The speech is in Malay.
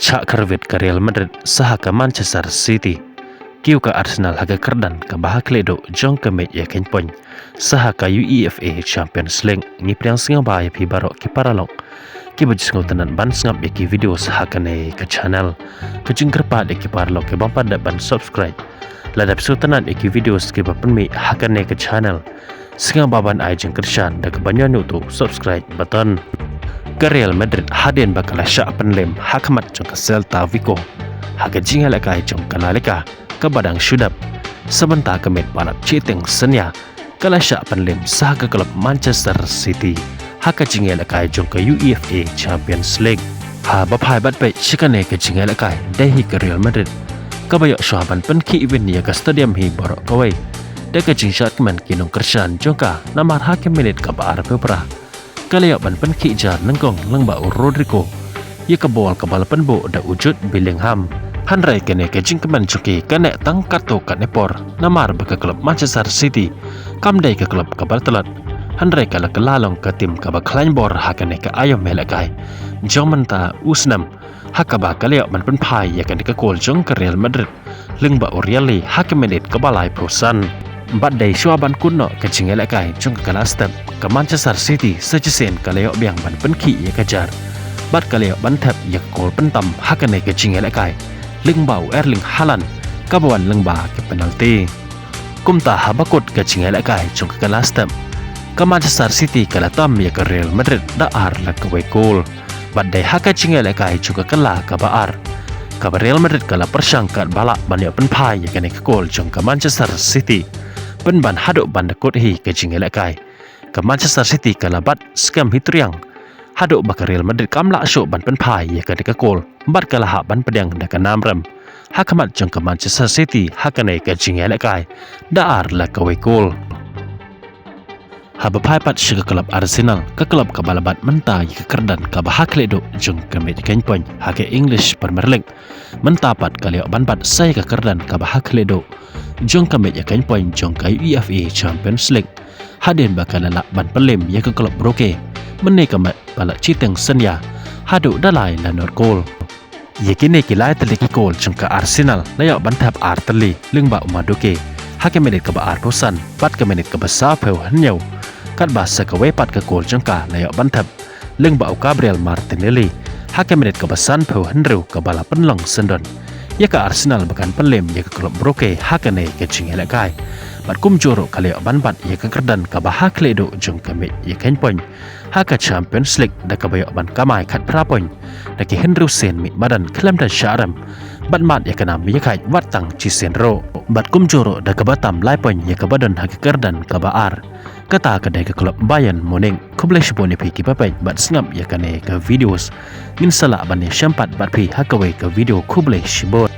Cak Karvit ke Real Madrid saha ke Manchester City. Kiu ke Arsenal haga kerdan ke bahak ledo jong ke met ya ken poin. Saha ke UEFA Champions League ni priang singa ba ya pi barok ki paralok. Ki bajis ngotanan ban singap ya ki video saha ke ne ke channel. Ke jingkerpa de ki paralok ke bampa da ban subscribe. Ladap sultanan ya ki video ski ba penmi hakan ne ke channel. Singa baban ai jingkershan da ke banyan tu subscribe button. Ke Real Madrid hadin bakal syak penlem hakamat jong ke Celta Vigo. Haga jingal kai jong kanalika ke badang syudap. Sebentar ke met balap citeng senya kala syak penlem sah ke klub Manchester City. Haga jingal kai jong ke UEFA Champions League. Ha bapai bat pe shikane ke jingal kai dahi ke Real Madrid. Ke bayok syahaban penki event ya ke stadium hi borok kawai. Da ke jingshat kemen kinong kersan jongka namar hakim menit ke baar pepra. Kalayak ban penki jar nengkong lengba Rodrigo. Ia kebol kebal penbo da wujud Bellingham. Hanrai kene ke jingkeman cuki kene tangkat to kat nepor. Namar beka klub Manchester City. Kamdai ke klub kabal telat. Hanrai kala kelalong ke tim kabak kleinbor hakane ke ayam melakai. Jong menta usnam. Hakaba kalayak ban penpai ya kene ke gol jong ke Real Madrid. Lengba Uriali hakim menit kebalai perusan. Bat day syaban kuno ke jingelakai jong ke kelas step ke Manchester City sejesen kalayak biang ban penki ya kejar. Bat kalayak ban tap ya gol pentam hakane ke jingelakai. Lengbau Erling Haaland kabawan lengba ke penalti. Kumta habakut ke jingelakai jong ke kelas step ke Manchester City kalatam ya ke Real Madrid daar la ke gol. Bat day haka jingelakai jong ke kala ke baar. Ke Real Madrid kala persangkat balak banyak penpai ya kene ke gol jong ke Manchester City. Penban haduk bandakut hi ke jingelakai. Ke Manchester City kalabat skam hitriang. Haduk baka Real Madrid kamla asyuk ban penpai ya ke gol. Bat kala hak ban pedang da ke namram. Hakamat jong ke Manchester City hakane ke jingelakai. Daar la ke gol. Haba pat syuka kelab Arsenal ke kelab kabalabat menta ya ke kerdan ke bahak ledo jong ke met ken poin hake English Premier League. Mentapat kaliak banbat saya ke kerdan ke bahak ledo jong ke met ya ken poin jong ke UEFA Champions League. Hadin bakal lalak ban pelem ya ke kelab Broke. Menek ke balak citeng senya. Haduk dalai lanor gol. Ya kini kilai teliki gol jong ke Arsenal layak bantap arteli lengba umaduke. Hake menit ke baar posan pat ke menit ke besar peu henyau. Kat bahasa ke wepat ke gol jengka layak bantap leng bau Gabriel Martinelli hake menit ke besan peu henru ke bala penlong sendon ya ke Arsenal bahkan pelem ya ke klub Broke hakane ke jingelakai bat kum joro kalayak banbat ya ke kerdan ke bahak ledo jeng ke met ya ken poin haka Champions League da ke bayok ban kamai kat prapoin da ke henru sen mit badan kelam dan syaram bat mat ya ke nam ya kai watang cisenro bat kum joro da ke batam lai poin ya ke badan hake kerdan ke baar kata kedai ke klub Bayern Munich kublai shibone pi kipapai bat snap ya kane ke videos ngin salak bane syampat bat pi hakawe ke video kublai shibot.